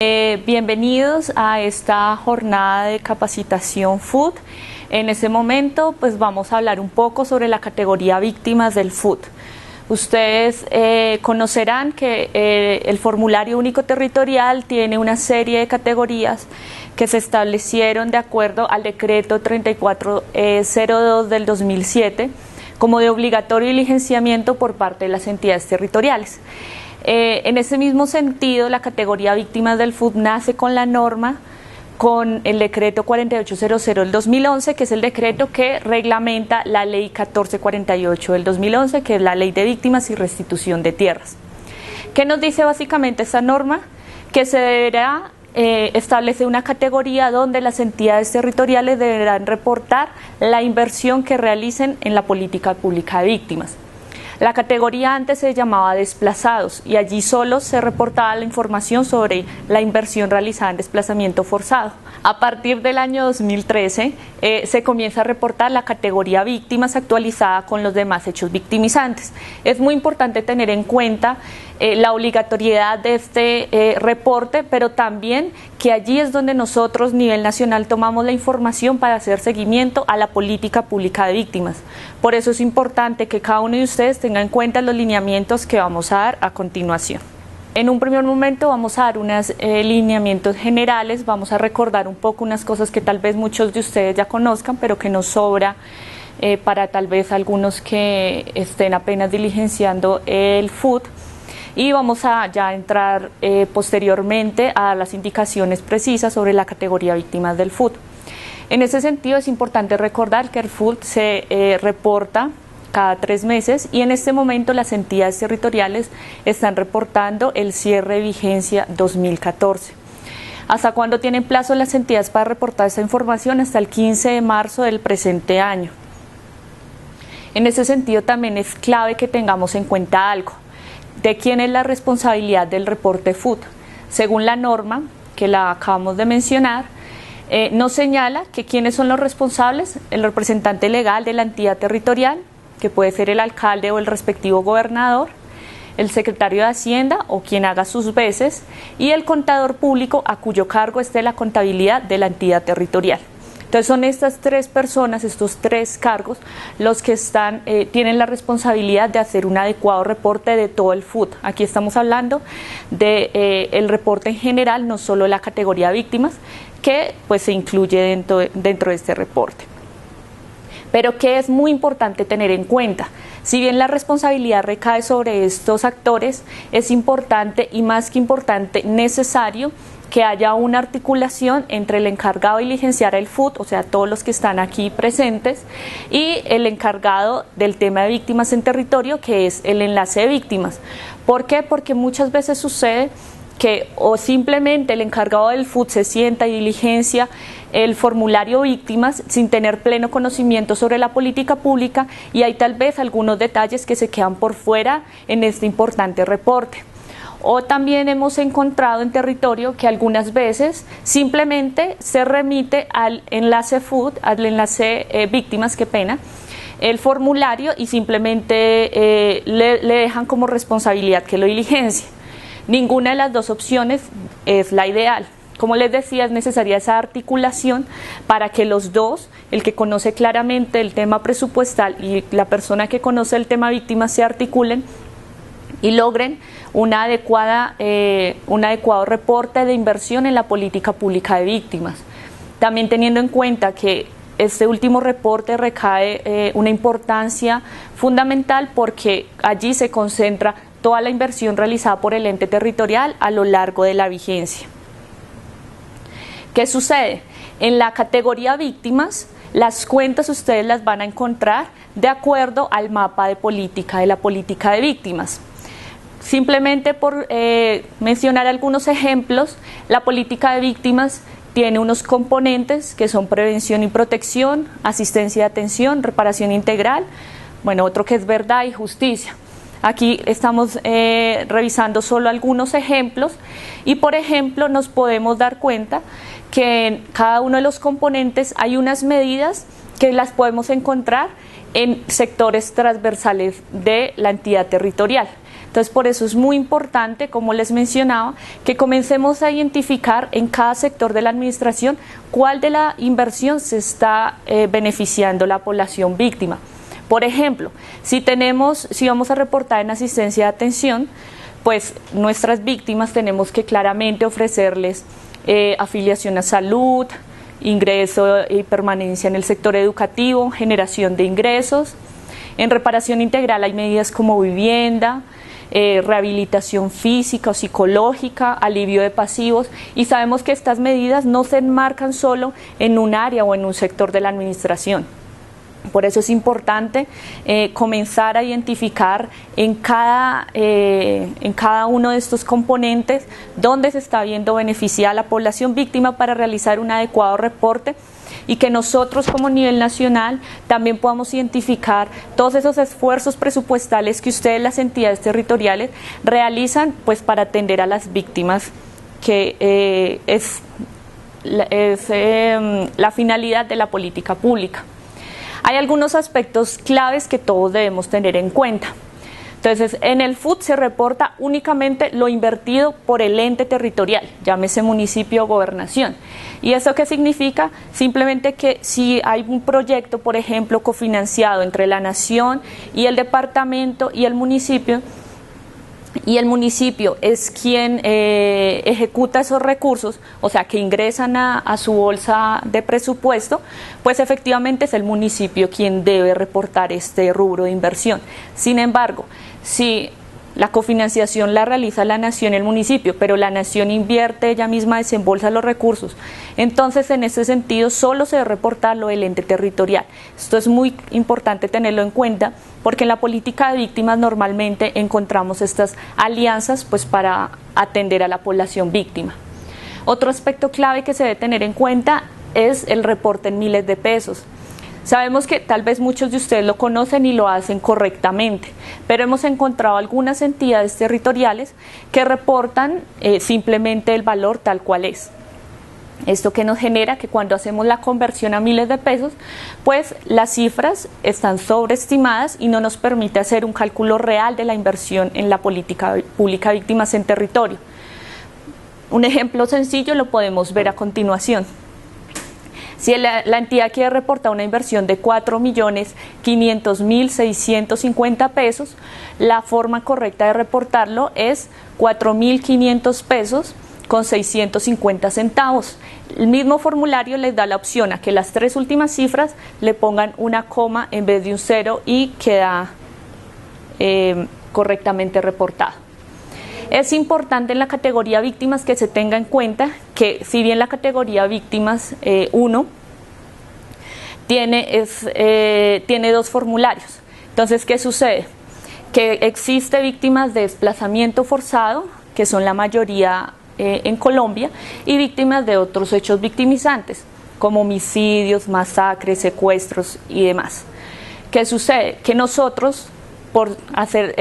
Bienvenidos a esta jornada de capacitación FUT. En este momento pues vamos a hablar un poco sobre la categoría víctimas del FUT. Ustedes conocerán que el Formulario Único Territorial tiene una serie de categorías que se establecieron de acuerdo al decreto 3402 del 2007 como de obligatorio diligenciamiento por parte de las entidades territoriales. En ese mismo sentido, la categoría víctimas del FUT nace con la norma, con el decreto 4800 del 2011, que es el decreto que reglamenta la ley 1448 del 2011, que es la ley de víctimas y restitución de tierras. ¿Qué nos dice básicamente esta norma? Que se deberá establecer una categoría donde las entidades territoriales deberán reportar la inversión que realicen en la política pública de víctimas. La categoría antes se llamaba desplazados y allí solo se reportaba la información sobre la inversión realizada en desplazamiento forzado. A partir del año 2013 se comienza a reportar la categoría víctimas actualizada con los demás hechos victimizantes. Es muy importante tener en cuenta la obligatoriedad de este reporte, pero también que allí es donde nosotros a nivel nacional tomamos la información para hacer seguimiento a la política pública de víctimas. Por eso es importante que cada uno de ustedes tenga en cuenta los lineamientos que vamos a dar a continuación. En un primer momento vamos a dar unos lineamientos generales, vamos a recordar un poco unas cosas que tal vez muchos de ustedes ya conozcan, pero que nos sobra para tal vez algunos que estén apenas diligenciando el FUT. Y vamos a ya entrar posteriormente a las indicaciones precisas sobre la categoría víctimas del FUT. En ese sentido es importante recordar que el FUT se reporta cada 3 meses y en este momento las entidades territoriales están reportando el cierre de vigencia 2014. ¿Hasta cuándo tienen plazo las entidades para reportar esta información? Hasta el 15 de marzo del presente año. En ese sentido también es clave que tengamos en cuenta algo. ¿De quién es la responsabilidad del reporte FUT? Según la norma, que la acabamos de mencionar, nos señala que quiénes son los responsables: el representante legal de la entidad territorial, que puede ser el alcalde o el respectivo gobernador, el secretario de Hacienda o quien haga sus veces, y el contador público a cuyo cargo esté la contabilidad de la entidad territorial. Entonces son estas 3 personas, estos 3 cargos, los que tienen la responsabilidad de hacer un adecuado reporte de todo el FUT. Aquí estamos hablando del reporte en general, no solo la categoría víctimas, que pues se incluye dentro de este reporte. Pero que es muy importante tener en cuenta, si bien la responsabilidad recae sobre estos actores, es importante y más que importante, necesario que haya una articulación entre el encargado de diligenciar el FUT, o sea, todos los que están aquí presentes, y el encargado del tema de víctimas en territorio, que es el enlace de víctimas. ¿Por qué? Porque muchas veces sucede que o simplemente el encargado del FUT se sienta y diligencia el formulario víctimas sin tener pleno conocimiento sobre la política pública y hay tal vez algunos detalles que se quedan por fuera en este importante reporte. O también hemos encontrado en territorio que algunas veces simplemente se remite al enlace FUT, al enlace víctimas, qué pena, el formulario y simplemente le dejan como responsabilidad que lo diligencie. Ninguna de las dos opciones es la ideal. Como les decía, es necesaria esa articulación para que los dos, el que conoce claramente el tema presupuestal y la persona que conoce el tema víctimas, se articulen y logren un adecuado reporte de inversión en la política pública de víctimas. También teniendo en cuenta que este último reporte recae una importancia fundamental porque allí se concentra toda la inversión realizada por el ente territorial a lo largo de la vigencia. ¿Qué sucede? En la categoría víctimas, las cuentas ustedes las van a encontrar de acuerdo al mapa de política, de la política de víctimas. Simplemente por mencionar algunos ejemplos, la política de víctimas tiene unos componentes que son prevención y protección, asistencia y atención, reparación integral, bueno, otro que es verdad y justicia. Aquí estamos revisando solo algunos ejemplos y, por ejemplo, nos podemos dar cuenta que en cada uno de los componentes hay unas medidas que las podemos encontrar en sectores transversales de la entidad territorial. Entonces, por eso es muy importante, como les mencionaba, que comencemos a identificar en cada sector de la administración cuál de la inversión se está beneficiando la población víctima. Por ejemplo, si vamos a reportar en asistencia de atención, pues nuestras víctimas tenemos que claramente ofrecerles afiliación a salud, ingreso y permanencia en el sector educativo, generación de ingresos. En reparación integral hay medidas como vivienda, rehabilitación física o psicológica, alivio de pasivos, y sabemos que estas medidas no se enmarcan solo en un área o en un sector de la administración. Por eso es importante comenzar a identificar en cada uno de estos componentes dónde se está viendo beneficiada la población víctima para realizar un adecuado reporte, y que nosotros como nivel nacional también podamos identificar todos esos esfuerzos presupuestales que ustedes, las entidades territoriales, realizan pues para atender a las víctimas, que es la finalidad de la política pública. Hay algunos aspectos claves que todos debemos tener en cuenta. Entonces, en el FUT se reporta únicamente lo invertido por el ente territorial, llámese municipio o gobernación. ¿Y eso qué significa? Simplemente que si hay un proyecto, por ejemplo, cofinanciado entre la nación y el departamento y el municipio es quien ejecuta esos recursos, o sea, que ingresan a su bolsa de presupuesto, pues efectivamente es el municipio quien debe reportar este rubro de inversión. Sin embargo, si la cofinanciación la realiza la nación y el municipio, pero la nación invierte, ella misma desembolsa los recursos, entonces en ese sentido solo se debe reportar lo del ente territorial. Esto es muy importante tenerlo en cuenta, porque en la política de víctimas normalmente encontramos estas alianzas pues para atender a la población víctima. Otro aspecto clave que se debe tener en cuenta es el reporte en miles de pesos. Sabemos que tal vez muchos de ustedes lo conocen y lo hacen correctamente, pero hemos encontrado algunas entidades territoriales que reportan simplemente el valor tal cual es. Esto que nos genera que cuando hacemos la conversión a miles de pesos, pues las cifras están sobreestimadas y no nos permite hacer un cálculo real de la inversión en la política pública de víctimas en territorio. Un ejemplo sencillo lo podemos ver a continuación. Si la entidad quiere reportar una inversión de 4.500.650 pesos, la forma correcta de reportarlo es 4.500 pesos con 650 centavos. El mismo formulario les da la opción a que las tres últimas cifras le pongan una coma en vez de un cero y queda correctamente reportado. Es importante en la categoría víctimas que se tenga en cuenta que si bien la categoría víctimas 1 tiene dos formularios, entonces ¿qué sucede? Que existe víctimas de desplazamiento forzado, que son la mayoría en Colombia, y víctimas de otros hechos victimizantes, como homicidios, masacres, secuestros y demás. ¿Qué sucede? Que nosotros, por hacer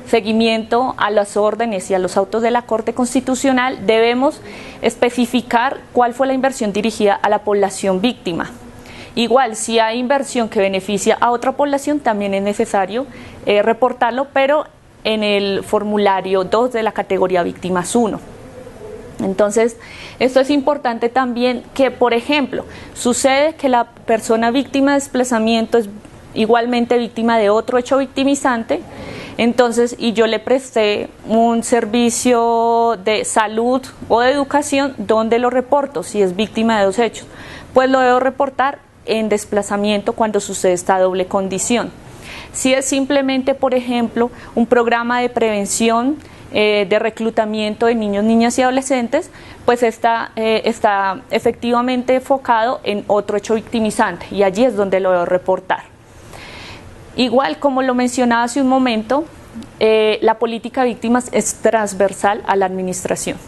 seguimiento a las órdenes y a los autos de la Corte Constitucional, debemos especificar cuál fue la inversión dirigida a la población víctima. Igual, si hay inversión que beneficia a otra población, también es necesario reportarlo, pero en el formulario 2 de la categoría víctimas 1. Entonces, esto es importante también que, por ejemplo, sucede que la persona víctima de desplazamiento es igualmente víctima de otro hecho victimizante, entonces, y yo le presté un servicio de salud o de educación, ¿dónde lo reporto? Si es víctima de dos hechos, pues lo debo reportar en desplazamiento cuando sucede esta doble condición. Si es simplemente, por ejemplo, un programa de prevención de reclutamiento de niños, niñas y adolescentes, pues está efectivamente enfocado en otro hecho victimizante, y allí es donde lo debo reportar. Igual, como lo mencionaba hace un momento, la política de víctimas es transversal a la administración.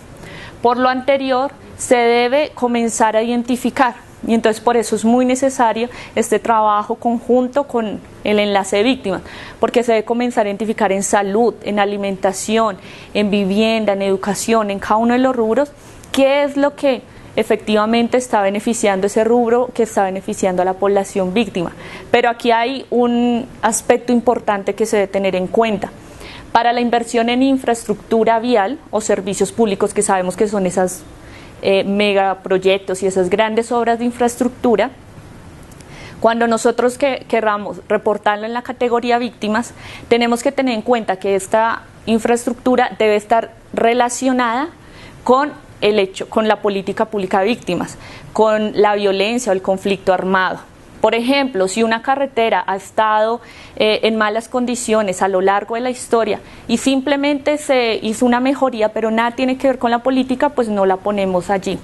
Por lo anterior, se debe comenzar a identificar, y entonces por eso es muy necesario este trabajo conjunto con el enlace de víctimas, porque se debe comenzar a identificar en salud, en alimentación, en vivienda, en educación, en cada uno de los rubros, qué es lo que efectivamente está beneficiando ese rubro, que está beneficiando a la población víctima. Pero aquí hay un aspecto importante que se debe tener en cuenta. Para la inversión en infraestructura vial o servicios públicos, que sabemos que son esas megaproyectos y esas grandes obras de infraestructura, cuando nosotros querramos reportarlo en la categoría víctimas, tenemos que tener en cuenta que esta infraestructura debe estar relacionada con el hecho, con la política pública de víctimas, con la violencia o el conflicto armado. Por ejemplo, si una carretera ha estado en malas condiciones a lo largo de la historia y simplemente se hizo una mejoría, pero nada tiene que ver con la política, pues no la ponemos allí.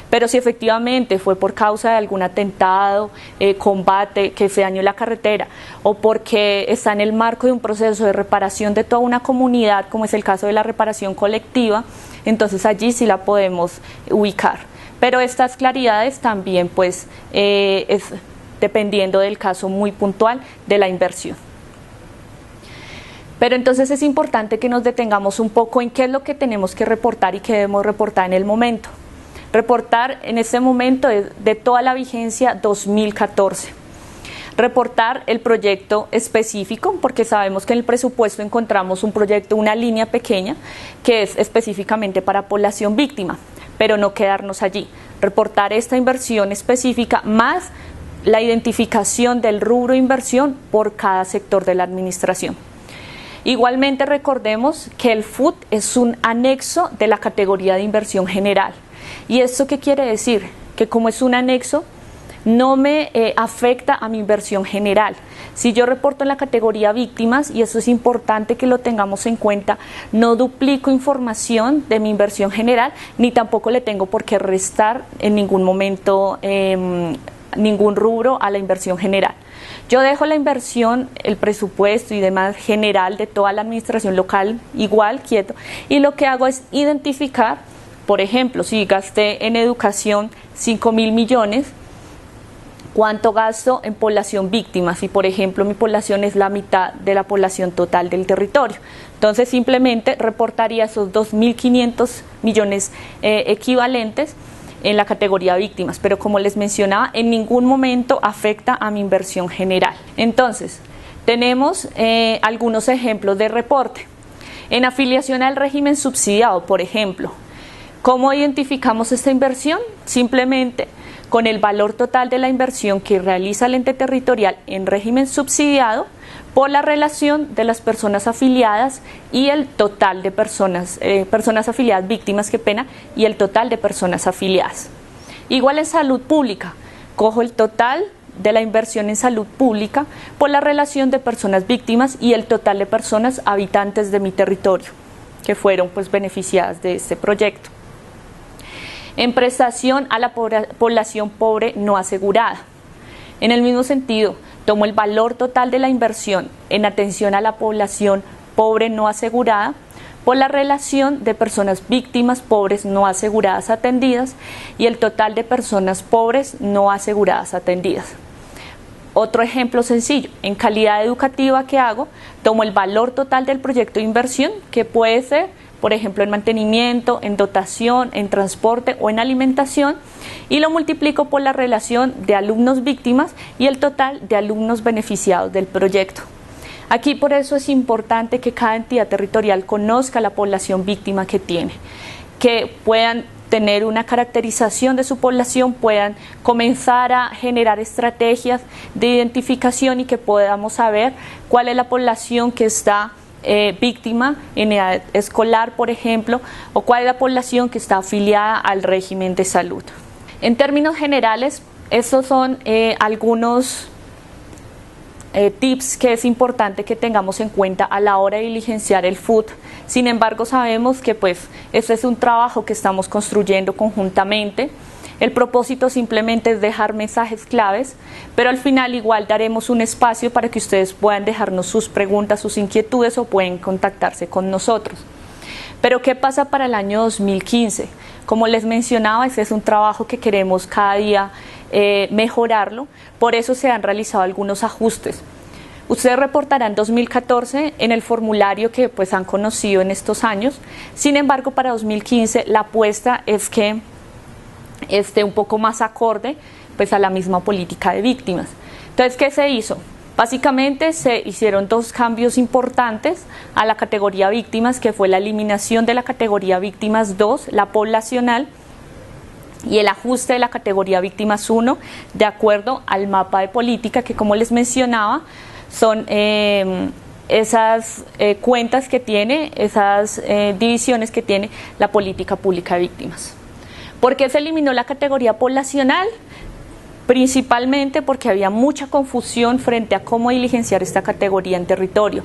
Pero si efectivamente fue por causa de algún atentado, combate, que se dañó la carretera, o porque está en el marco de un proceso de reparación de toda una comunidad, como es el caso de la reparación colectiva, entonces allí sí la podemos ubicar. Pero estas claridades también, pues, es dependiendo del caso muy puntual de la inversión. Pero entonces es importante que nos detengamos un poco en qué es lo que tenemos que reportar y qué debemos reportar en el momento. Reportar en este momento es de toda la vigencia 2014. Reportar el proyecto específico, porque sabemos que en el presupuesto encontramos un proyecto, una línea pequeña, que es específicamente para población víctima, pero no quedarnos allí. Reportar esta inversión específica más la identificación del rubro de inversión por cada sector de la administración. Igualmente recordemos que el FUT es un anexo de la categoría de inversión general. ¿Y esto qué quiere decir? Que como es un anexo, no me afecta a mi inversión general. Si yo reporto en la categoría víctimas, y eso es importante que lo tengamos en cuenta, no duplico información de mi inversión general, ni tampoco le tengo por qué restar en ningún momento ningún rubro a la inversión general. Yo dejo la inversión, el presupuesto y demás general de toda la administración local igual, quieto, y lo que hago es identificar, por ejemplo, si gasté en educación 5.000 millones, ¿cuánto gasto en población víctima? Si, por ejemplo, mi población es la mitad de la población total del territorio. Entonces, simplemente reportaría esos 2.500 millones equivalentes en la categoría víctimas, pero como les mencionaba, en ningún momento afecta a mi inversión general. Entonces, tenemos algunos ejemplos de reporte. En afiliación al régimen subsidiado, por ejemplo, ¿cómo identificamos esta inversión? Simplemente con el valor total de la inversión que realiza el ente territorial en régimen subsidiado por la relación de las personas afiliadas y el total de personas afiliadas víctimas, qué pena, y el total de personas afiliadas. Igual en salud pública, cojo el total de la inversión en salud pública por la relación de personas víctimas y el total de personas habitantes de mi territorio que fueron pues beneficiadas de este proyecto. En prestación a la población pobre no asegurada. En el mismo sentido, tomo el valor total de la inversión en atención a la población pobre no asegurada por la relación de personas víctimas pobres no aseguradas atendidas y el total de personas pobres no aseguradas atendidas. Otro ejemplo sencillo, en calidad educativa, ¿qué hago? Tomo el valor total del proyecto de inversión, que puede ser, por ejemplo, en mantenimiento, en dotación, en transporte o en alimentación, y lo multiplico por la relación de alumnos víctimas y el total de alumnos beneficiados del proyecto. Aquí por eso es importante que cada entidad territorial conozca la población víctima que tiene, que puedan tener una caracterización de su población, puedan comenzar a generar estrategias de identificación y que podamos saber cuál es la población que está víctima en edad escolar, por ejemplo, o cuál es la población que está afiliada al régimen de salud. En términos generales, estos son algunos tips que es importante que tengamos en cuenta a la hora de diligenciar el FUT. Sin embargo, sabemos que pues este es un trabajo que estamos construyendo conjuntamente. El propósito simplemente es dejar mensajes claves, pero al final igual daremos un espacio para que ustedes puedan dejarnos sus preguntas, sus inquietudes o pueden contactarse con nosotros. Pero ¿qué pasa para el año 2015? Como les mencionaba, este es un trabajo que queremos cada día mejorarlo, por eso se han realizado algunos ajustes. Ustedes reportarán 2014 en el formulario que pues han conocido en estos años. Sin embargo, para 2015 la apuesta es que esté un poco más acorde pues a la misma política de víctimas. Entonces, ¿qué se hizo? Básicamente se hicieron dos cambios importantes a la categoría víctimas, que fue la eliminación de la categoría víctimas 2, la poblacional, y el ajuste de la categoría víctimas 1 de acuerdo al mapa de política, que como les mencionaba son esas cuentas que tiene, esas divisiones que tiene la política pública de víctimas. ¿Por qué se eliminó la categoría poblacional? Principalmente porque había mucha confusión frente a cómo diligenciar esta categoría en territorio.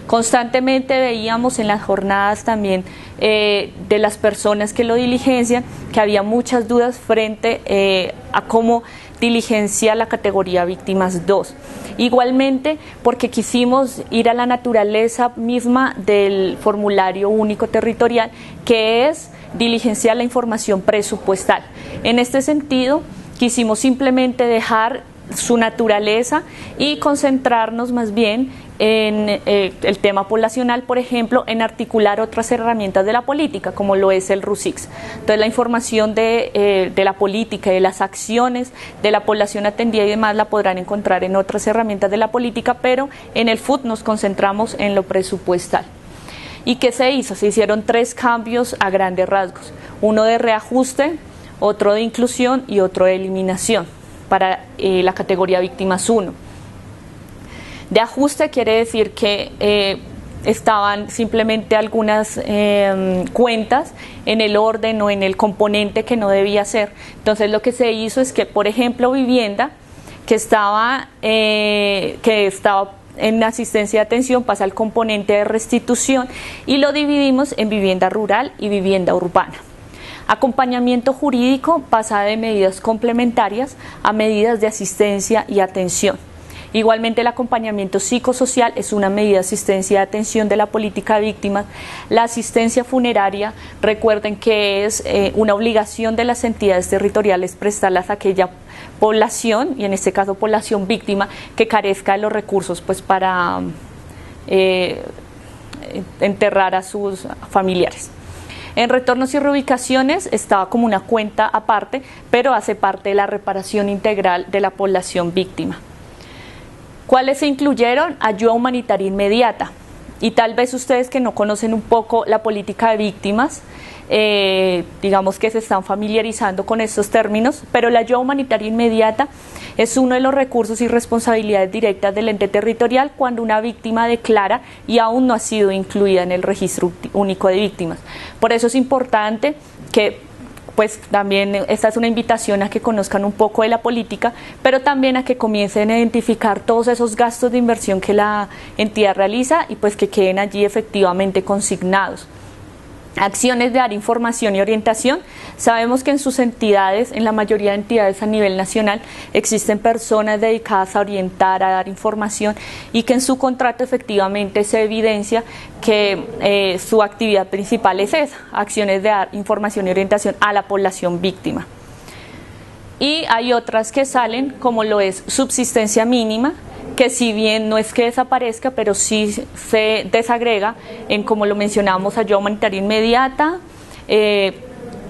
Constantemente veíamos en las jornadas también de las personas que lo diligencian que había muchas dudas frente a cómo diligenciar la categoría víctimas 2. Igualmente porque quisimos ir a la naturaleza misma del formulario único territorial, que es diligenciar la información presupuestal. En este sentido, quisimos simplemente dejar su naturaleza y concentrarnos más bien en el tema poblacional, por ejemplo, en articular otras herramientas de la política, como lo es el RUSIX. Entonces, la información de la política y de las acciones de la población atendida y demás la podrán encontrar en otras herramientas de la política, pero en el FUT nos concentramos en lo presupuestal. ¿Y qué se hizo? Se hicieron 3 cambios a grandes rasgos: uno de reajuste, otro de inclusión y otro de eliminación para la categoría víctimas 1. De ajuste quiere decir que estaban simplemente algunas cuentas en el orden o en el componente que no debía ser. Entonces lo que se hizo es que, por ejemplo, vivienda, que estaba en asistencia de atención, pasa al componente de restitución y lo dividimos en vivienda rural y vivienda urbana. Acompañamiento jurídico pasa de medidas complementarias a medidas de asistencia y atención. Igualmente, el acompañamiento psicosocial es una medida de asistencia y atención de la política de víctimas. La asistencia funeraria, recuerden que es una obligación de las entidades territoriales prestarlas a aquella población, y en este caso población víctima, que carezca de los recursos pues para enterrar a sus familiares. En retornos y reubicaciones estaba como una cuenta aparte, pero hace parte de la reparación integral de la población víctima. ¿Cuáles se incluyeron? Ayuda humanitaria inmediata. Y tal vez ustedes que no conocen un poco la política de víctimas, digamos que se están familiarizando con estos términos, pero la ayuda humanitaria inmediata es uno de los recursos y responsabilidades directas del ente territorial cuando una víctima declara y aún no ha sido incluida en el registro único de víctimas. Por eso es importante que pues también esta es una invitación a que conozcan un poco de la política, pero también a que comiencen a identificar todos esos gastos de inversión que la entidad realiza y pues que queden allí efectivamente consignados. Acciones de dar información y orientación. Sabemos que en sus entidades, en la mayoría de entidades a nivel nacional, existen personas dedicadas a orientar, a dar información, y que en su contrato efectivamente se evidencia que su actividad principal es esa, acciones de dar información y orientación a la población víctima. Y hay otras que salen, como lo es subsistencia mínima, que si bien no es que desaparezca, pero sí se desagrega en, como lo mencionábamos, ayuda humanitaria inmediata,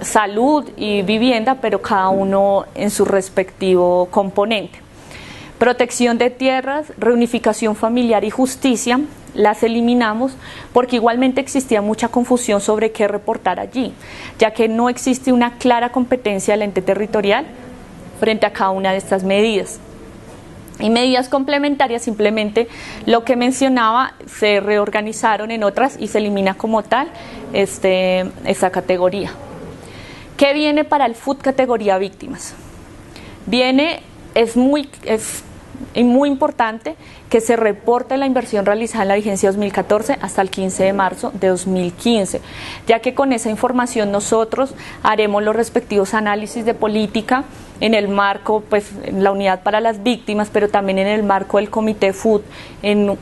salud y vivienda, pero cada uno en su respectivo componente. Protección de tierras, reunificación familiar y justicia, las eliminamos porque igualmente existía mucha confusión sobre qué reportar allí, ya que no existe una clara competencia del ente territorial frente a cada una de estas medidas. Y medidas complementarias, simplemente lo que mencionaba, se reorganizaron en otras y se elimina como tal esa categoría. ¿Qué viene para el FUT categoría víctimas? Es muy importante que se reporte la inversión realizada en la vigencia 2014 hasta el 15 de marzo de 2015, ya que con esa información nosotros haremos los respectivos análisis de política en el marco, pues en la unidad para las víctimas, pero también en el marco del comité FUT en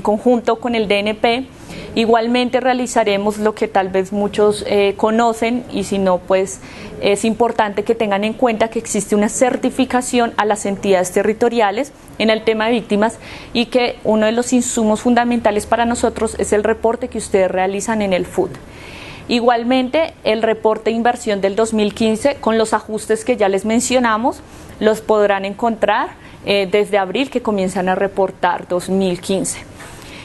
conjunto con el DNP. Igualmente realizaremos lo que tal vez muchos conocen, y si no, pues es importante que tengan en cuenta que existe una certificación a las entidades territoriales en el tema de víctimas, y que uno de los insumos fundamentales para nosotros es el reporte que ustedes realizan en el FUT. Igualmente, el reporte de inversión del 2015, con los ajustes que ya les mencionamos, los podrán encontrar desde abril que comienzan a reportar 2015.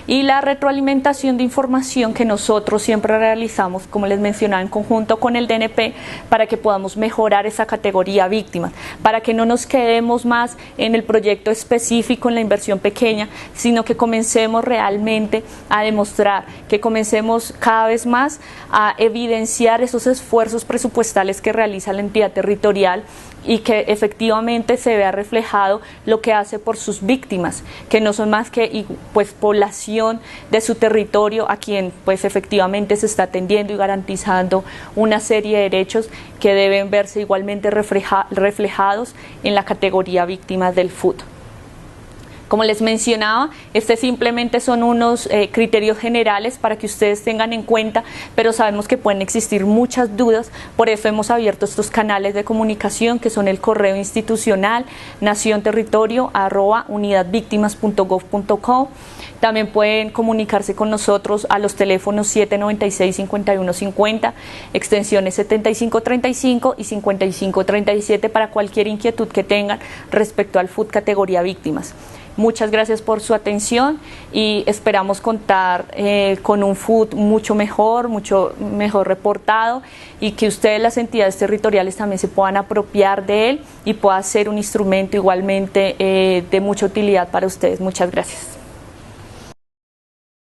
Y la retroalimentación de información que nosotros siempre realizamos, como les mencionaba, en conjunto con el DNP, para que podamos mejorar esa categoría víctimas, para que no nos quedemos más en el proyecto específico, en la inversión pequeña, sino que comencemos realmente a demostrar, que comencemos cada vez más a evidenciar esos esfuerzos presupuestales que realiza la entidad territorial y que efectivamente se vea reflejado lo que hace por sus víctimas, que no son más que pues población de su territorio a quien pues efectivamente se está atendiendo y garantizando una serie de derechos que deben verse igualmente reflejados en la categoría víctimas del food. Como les mencionaba, simplemente son unos criterios generales para que ustedes tengan en cuenta, pero sabemos que pueden existir muchas dudas, por eso hemos abierto estos canales de comunicación que son el correo institucional nacionterritorio@unidadvictimas.gov.co. También pueden comunicarse con nosotros a los teléfonos 796-5150, extensiones 7535 y 5537 para cualquier inquietud que tengan respecto al food categoría víctimas. Muchas gracias por su atención y esperamos contar con un food mucho mejor reportado y que ustedes, las entidades territoriales, también se puedan apropiar de él y pueda ser un instrumento igualmente de mucha utilidad para ustedes. Muchas gracias.